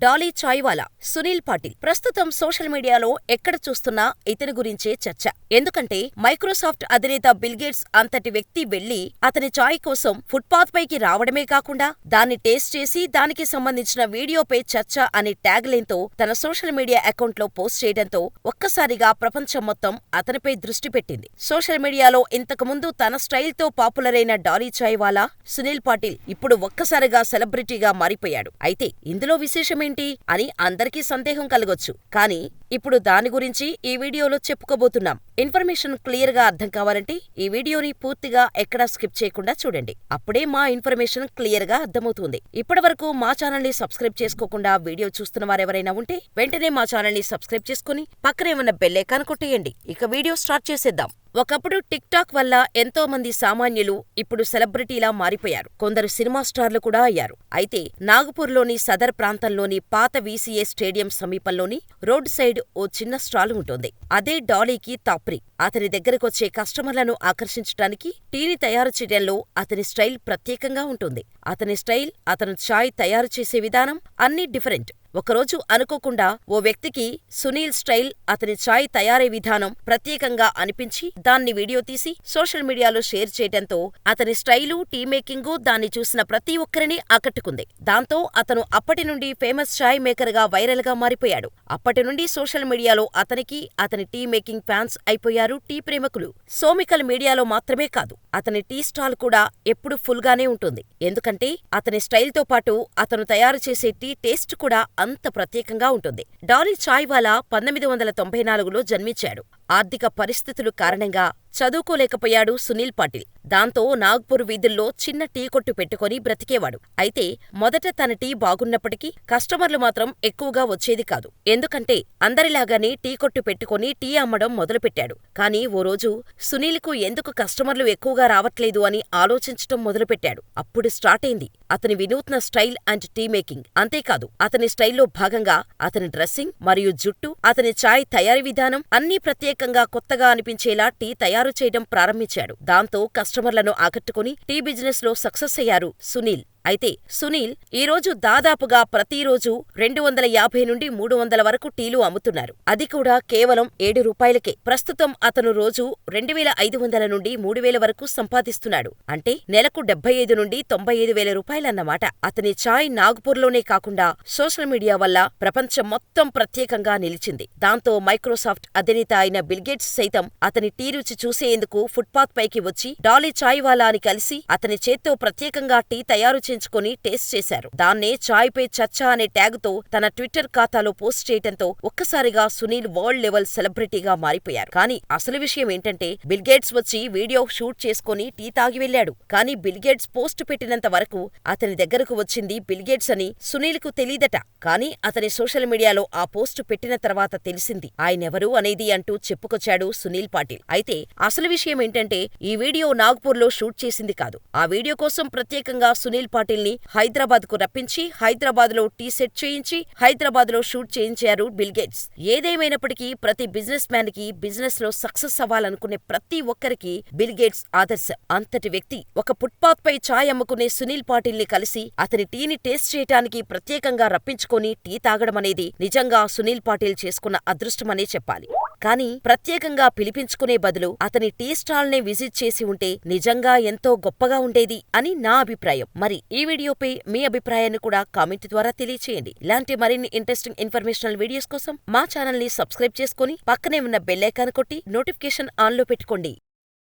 Dolly chaiwala, Sunil Patil. ప్రస్తుతం social మీడియాలో ఎక్కడ చూస్తున్నా ఇతని గురించే చర్చ. ఎందుకంటే మైక్రోసాఫ్ట్ అధినేత బిల్ గేట్స్ అంతటి వ్యక్తి వెళ్లి అతని చాయ్ కోసం ఫుట్పాత్ పైకి రావడమే కాకుండా దాన్ని టేస్ట్ చేసి దానికి సంబంధించిన వీడియోపై చర్చ అనే ట్యాగ్ లైన్ తో తన సోషల్ మీడియా అకౌంట్లో పోస్ట్ చేయడంతో ఒక్కసారిగా ప్రపంచం మొత్తం అతనిపై దృష్టి పెట్టింది. సోషల్ మీడియాలో ఇంతకుముందు తన స్టైల్ తో పాపులర్ అయిన డాలీ చాయ్వాలా, సునీల్ పాటిల్ ఇప్పుడు ఒక్కసారిగా సెలబ్రిటీగా మారిపోయాడు. అయితే ఇందులో విశేషమేంటి అని అందరికీ సందేహం కలగొచ్చు. కానీ ఇప్పుడు దాని గురించి ఈ వీడియోలో చెప్పుకోబోతున్నాం. ఇన్ఫర్మేషన్ క్లియర్ గా అర్థం కావాలంటే ఈ వీడియోని పూర్తిగా ఎక్కడా స్కిప్ చేయకుండా చూడండి. అప్పుడే మా ఇన్ఫర్మేషన్ క్లియర్ గా అర్థమవుతుంది. ఇప్పటివరకు మా ఛానల్ ని సబ్స్క్రైబ్ చేసుకోకుండా వీడియో చూస్తున్న వారెవరైనా ఉంటే వెంటనే మా ఛానల్ ని సబ్స్క్రైబ్ చేసుకుని పక్కనే ఉన్న బెల్ ఐకాన్ కొట్టేయండి. ఇక వీడియో స్టార్ట్ చేసేద్దాం. ఒకప్పుడు టిక్ టాక్ వల్ల ఎంతో మంది సామాన్యులు ఇప్పుడు సెలబ్రిటీలా మారిపోయారు. కొందరు సినిమా స్టార్లు కూడా అయ్యారు. అయితే నాగపూర్లోని సదర్ ప్రాంతంలోని పాత వీసీఏ స్టేడియం సమీపంలోని రోడ్ సైడ్ ఓ చిన్న స్టాల్ ఉంటుంది. అదే డాలీకి తాప్రి. అతని దగ్గరకొచ్చే కస్టమర్లను ఆకర్షించటానికి టీని తయారు చేయడంలో అతని స్టైల్ ప్రత్యేకంగా ఉంటుంది. అతని స్టైల్, అతను చాయ్ తయారు చేసే విధానం అన్నీ డిఫరెంట్. ఒకరోజు అనుకోకుండా ఓ వ్యక్తికి సునీల్ స్టైల్, అతని చాయ్ తయారీ విధానం ప్రత్యేకంగా అనిపించి దాన్ని వీడియో తీసి సోషల్ మీడియాలో షేర్ చేయడంతో అతని స్టైలు, టీ మేకింగు దాన్ని చూసిన ప్రతి ఒక్కరిని ఆకట్టుకుంది. దాంతో అతను అప్పటి నుండి ఫేమస్ చాయ్ మేకర్ గా వైరల్ గా మారిపోయాడు. అప్పటి నుండి సోషల్ మీడియాలో అతనికి, అతని టీ మేకింగ్ ఫ్యాన్స్ అయిపోయారు టీ ప్రేమికులు. సోమికల్ మీడియాలో మాత్రమే కాదు, అతని టీ స్టాల్ కూడా ఎప్పుడూ ఫుల్ గానే ఉంటుంది. ఎందుకంటే అతని స్టైల్ తో పాటు అతను తయారు చేసే టీ టేస్ట్ కూడా అంత ప్రత్యేకంగా ఉంటుంది. డాలీ చాయ్వాలా 1994లో జన్మించాడు. ఆర్థిక పరిస్థితులు కారణంగా చదువుకోలేకపోయాడు సునీల్ పాటిల్. దాంతో నాగ్పూర్ వీధుల్లో చిన్న టీ కొట్టు పెట్టుకుని బ్రతికేవాడు. అయితే మొదట తన టీ బాగున్నప్పటికీ కస్టమర్లు మాత్రం ఎక్కువగా వచ్చేది కాదు. ఎందుకంటే అందరిలాగానే టీ కొట్టు పెట్టుకుని టీ అమ్మడం మొదలుపెట్టాడు. కానీ ఓ రోజు సునీల్కు ఎందుకు కస్టమర్లు ఎక్కువగా రావట్లేదు అని ఆలోచించటం మొదలుపెట్టాడు. అప్పుడు స్టార్ట్ అయింది అతని వినూత్న స్టైల్ అండ్ టీ మేకింగ్. అంతేకాదు, అతని స్టైల్లో భాగంగా అతని డ్రెస్సింగ్ మరియు జుట్టు, అతని చాయ్ తయారీ విధానం అన్నీ ప్రత్యేకంగా కొత్తగా అనిపించేలా టీ తయారు చేయడం ప్రారంభించాడు. దాంతో కస్టమర్లను ఆకట్టుకుని టీ బిజినెస్ లో సక్సెస్ అయ్యారు సునీల్. అయితే సునీల్ ఈరోజు దాదాపుగా ప్రతిరోజు 250 నుండి 300 వరకు టీలు అమ్ముతున్నారు. అది కూడా కేవలం 7 రూపాయలకే. ప్రస్తుతం అతను రోజు 2500 నుండి 3000 వరకు సంపాదిస్తున్నాడు. అంటే నెలకు 75 నుండి 95,000 రూపాయలన్నమాట. అతని చాయ్ నాగ్పూర్లోనే కాకుండా సోషల్ మీడియా వల్ల ప్రపంచం మొత్తం ప్రత్యేకంగా నిలిచింది. దాంతో మైక్రోసాఫ్ట్ అధినేత అయిన బిల్ గేట్స్ సైతం అతని టీ రుచి చూసేందుకు ఫుట్పాత్ పైకి వచ్చి డాలీ చాయ్వాలా అని కలిసి అతని చేత్తో ప్రత్యేకంగా టీ తయారు కొని టేస్ట్ చేశారు. దాన్నే చాయ్ పే చర్చా అనే ట్యాగ్ తో తన ట్విట్టర్ ఖాతాలో పోస్ట్ చేయడంతో ఒక్కసారిగా సునీల్ వరల్డ్ లెవెల్ సెలబ్రిటీగా మారిపోయారు. కానీ అసలు విషయం ఏంటంటే బిల్ గేట్స్ వచ్చి వీడియో షూట్ చేసుకుని టీ తాగి వెళ్లాడు. కానీ బిల్ గేట్స్ పోస్ట్ పెట్టినంత వరకు అతని దగ్గరకు వచ్చింది బిల్ గేట్స్ అని సునీల్ కు తెలీదట. కానీ అతని సోషల్ మీడియాలో ఆ పోస్ట్ పెట్టిన తర్వాత తెలిసింది ఆయనెవరు అనేది అంటూ చెప్పుకొచ్చాడు సునీల్ పాటిల్. అయితే అసలు విషయం ఏంటంటే ఈ వీడియో నాగ్పూర్లో షూట్ చేసింది కాదు. ఆ వీడియో కోసం ప్రత్యేకంగా సునీల్ పాటిల్ ని హైదరాబాద్ కు రప్పించి హైదరాబాద్ లో టీ సెట్ చేయించి హైదరాబాద్ లో షూట్ చేయించారు బిల్ గేట్స్. ఏదేమైనప్పటికీ ప్రతి బిజినెస్ మ్యాన్ కి బిజినెస్ లో సక్సెస్ అవ్వాలనుకునే ప్రతి ఒక్కరికి బిల్ గేట్స్ ఆదర్శం. అంతటి వ్యక్తి ఒక ఫుట్పాత్ పై చాయ్ అమ్ముకునే సునీల్ పాటిల్ ని కలిసి అతని టీని టేస్ట్ చేయటానికి ప్రత్యేకంగా రప్పించుకొని టీ తాగడమనేది నిజంగా సునీల్ పాటిల్ చేసుకున్న అదృష్టమనే చెప్పాలి. కానీ ప్రత్యేకంగా పిలిపించుకునే బదులు అతని టీ స్టాల్ నే విజిట్ చేసి ఉంటే నిజంగా ఎంతో గొప్పగా ఉండేది అని నా అభిప్రాయం. మరి ఈ వీడియోపై మీ అభిప్రాయాన్ని కూడా కామెంట్ ద్వారా తెలియచేయండి. ఇలాంటి మరిన్ని ఇంట్రెస్టింగ్ ఇన్ఫర్మేషనల్ వీడియోస్ కోసం మా ఛానల్ ని సబ్స్క్రైబ్ చేసుకుని పక్కనే ఉన్న బెల్ ఐకాన్ కొట్టి నోటిఫికేషన్ ఆన్ లో పెట్టుకోండి.